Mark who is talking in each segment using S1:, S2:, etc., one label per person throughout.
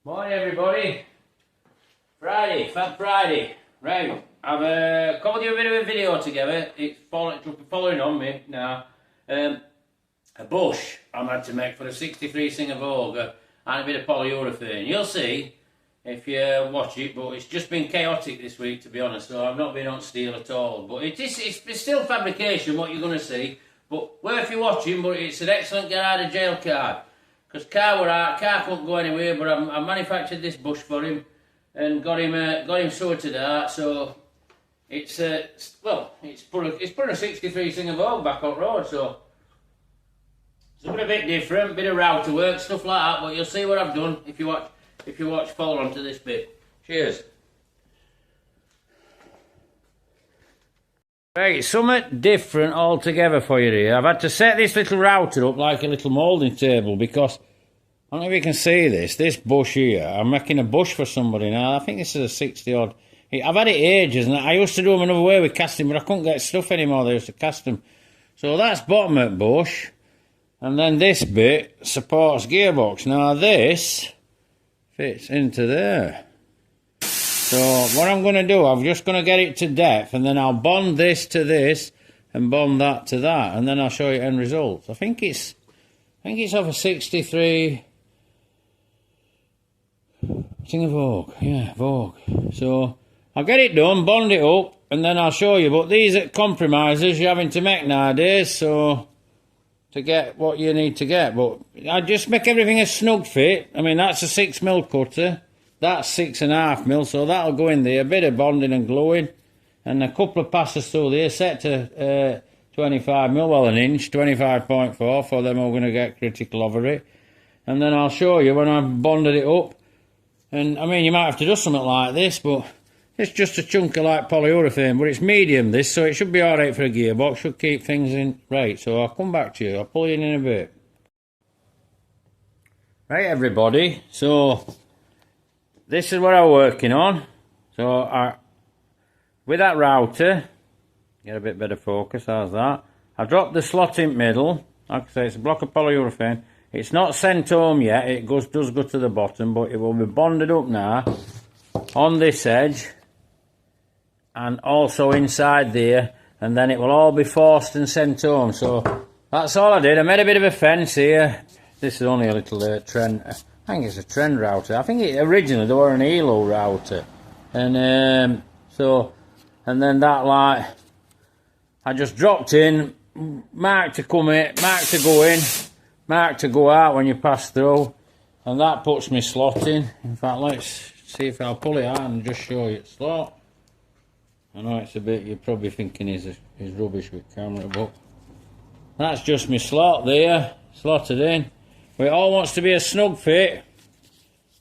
S1: Morning everybody. Friday, Fab Friday. Right, I've cobbled you a bit of a video together. It's following on me now. A bush I'm had to make for a 63 Singer Vogue and a bit of polyurethane. You'll see if you watch it, but it's just been chaotic this week, to be honest, so I've not been on steel at all. But it's still fabrication, what you're going to see, but worth you watching. But it's an excellent get out of jail card, because car couldn't go anywhere, but I manufactured this bush for him and got him sorted out. So it's put a 63 Singer Vogue back on road, so it's a bit different, bit of router work, stuff like that. But you'll see what I've done if you watch, follow on to this bit. Cheers. Right, something different altogether for you here. I've had to set this little router up like a little moulding table, because I don't know if you can see this bush here. I'm making a bush for somebody now. I think this is a 60 odd. I've had it ages, and I used to do them another way with casting, but I couldn't get stuff anymore. They used to cast them. So that's bottom of the bush, and then this bit supports gearbox. Now this fits into there. So what I'm going to do, I'm just going to get it to depth, and then I'll bond this to this and bond that to that, and then I'll show you end results. I think it's off a 63 Singer Vogue. Yeah, Vogue. So I'll get it done, bond it up, and then I'll show you. But these are compromises you're having to make nowadays, so to get what you need to get. But I just make everything a snug fit. I mean, that's a 6mm cutter. That's 6.5mm, so that'll go in there. A bit of bonding and gluing, and a couple of passes through there, set to 25mm, well, an inch, 25.4 for them who are going to get critical over it. And then I'll show you when I've bonded it up. And I mean, you might have to do something like this, but it's just a chunk of like polyurethane, but it's medium this, so it should be alright for a gearbox, should keep things in right. So I'll come back to you, I'll pull you in a bit. Right everybody, so this is what I'm working on. So with that router, get a bit better focus, how's that? I dropped the slot in middle. Like I say, it's a block of polyurethane. It's not sent home yet, it does go to the bottom, but it will be bonded up now on this edge and also inside there, and then it will all be forced and sent home. So that's all I did. I made a bit of a fence here. This is only a little trend. I think it's a trend router. I think originally they were an ELO router, and then that like I just dropped in, mark to come in, mark to go in, mark to go out when you pass through, and that puts me slot in. In fact, let's see if I'll pull it out and just show you the slot. I know it's a bit, you're probably thinking is rubbish with camera, but that's just my slot there, slotted in. But it all wants to be a snug fit,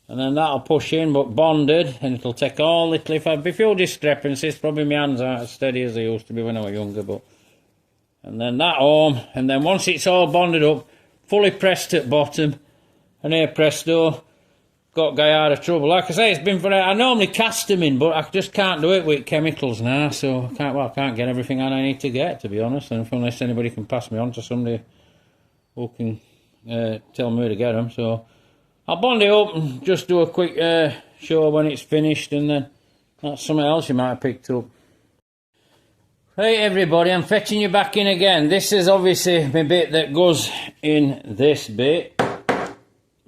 S1: and then that'll push in, but bonded, and it'll take all little, if I'd be few discrepancies, probably my hands aren't as steady as they used to be when I was younger, but, and then that home, and then once it's all bonded up, fully pressed at bottom, and here presto, got guy out of trouble. Like I say, it's been I normally cast them in, but I just can't do it with chemicals now, so I can't get everything I need to get, to be honest, and unless anybody can pass me on to somebody who can tell me where to get them. So I'll bond it up and just do a quick show when it's finished, and then that's something else you might have picked up. Hey everybody, I'm fetching you back in again. This is obviously the bit that goes in this bit.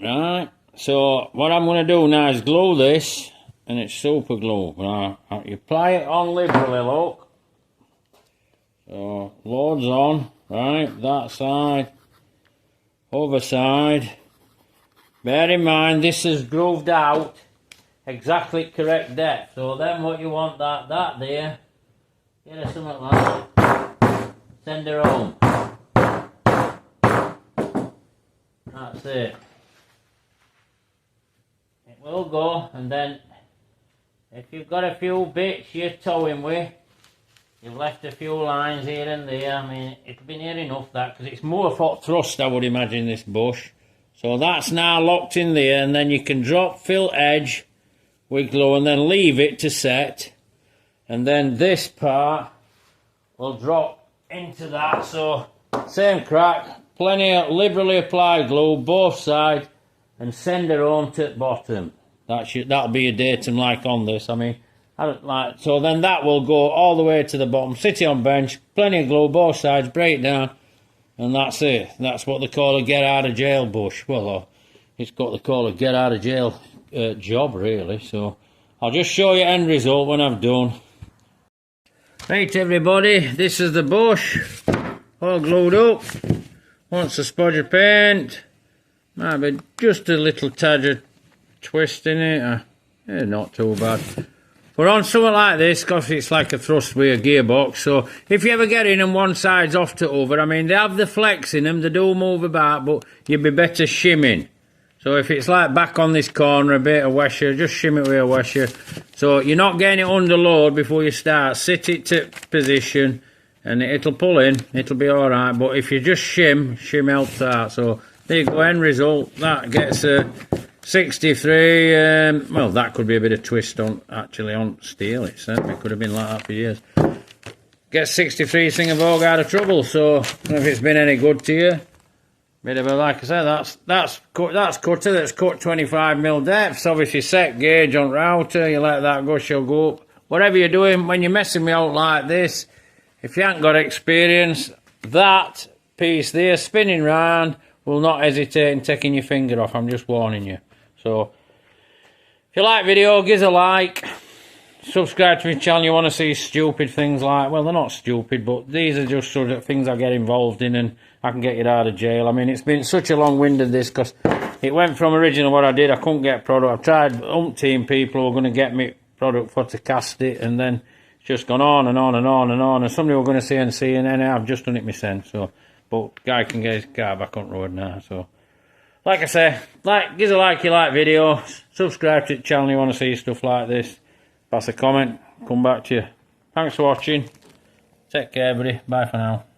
S1: Right, so what I'm going to do now is glue this, and it's super glue. Now, you apply it on liberally, look. So, loads on, right, that side, other side. Bear in mind, this is grooved out exactly correct depth. So then what you want, that there, get her something like that, send her home. That's it. It will go, and then if you've got a few bits you're towing with, you've left a few lines here and there. I mean, it'll be near enough that, because it's more for thrust, I would imagine, this bush. So that's now locked in there, and then you can drop fill edge with glue and then leave it to set, and then this part will drop into that. So same crack, plenty of liberally applied glue both sides, and send it home to the bottom. That'll be a datum like on this. I mean, I don't like, so then that will go all the way to the bottom, city on bench, plenty of glue both sides, break down, and that's it. That's what they call a get out of jail bush. Well, it's what they call a get out of jail job, really. So I'll just show you end result when I've done. Right, everybody, this is the bush, all glued up. Wants a spodge of paint, might be just a little tad of twist in it. Not too bad. But on something like this, because it's like a thrust with a gearbox, so if you ever get in and one side's off to over, I mean, they have the flex in them, they do move about, but you'd be better shimming. So if it's like back on this corner, a bit of washer, just shim it with a washer. So you're not getting it under load before you start. Sit it to position, and it'll pull in, it'll be alright. But if you just shim helps out. So there you go, end result. That gets a 63, well, that could be a bit of twist on, actually, on steel. It certainly could have been like that for years. Gets 63 Singapore out of trouble, so I don't know if it's been any good to you. Bit of a, like I said, that's cutter, that's cut 25mm depths. Obviously set gauge on router, you let that go, she'll go up. Whatever you're doing, when you're messing me out like this, if you haven't got experience, that piece there, spinning round, will not hesitate in taking your finger off. I'm just warning you. So, if you like video, give us a like. Subscribe to my channel. You want to see stupid things like, well, they're not stupid, but these are just sort of things I get involved in and I can get you out of jail. I mean, it's been such a long-winded this, because it went from original what I did. I couldn't get product. I've tried umpteen people who were going to get me product for to cast it, and then it's just gone on and on and on and on. And somebody were going to CNC, and then I've just done it myself. So, but guy can get his car back on the road now. So, like I say, give us a like you like video. Subscribe to the channel. You want to see stuff like this. Pass a comment. Come back to you. Thanks for watching. Take care, everybody. Bye for now.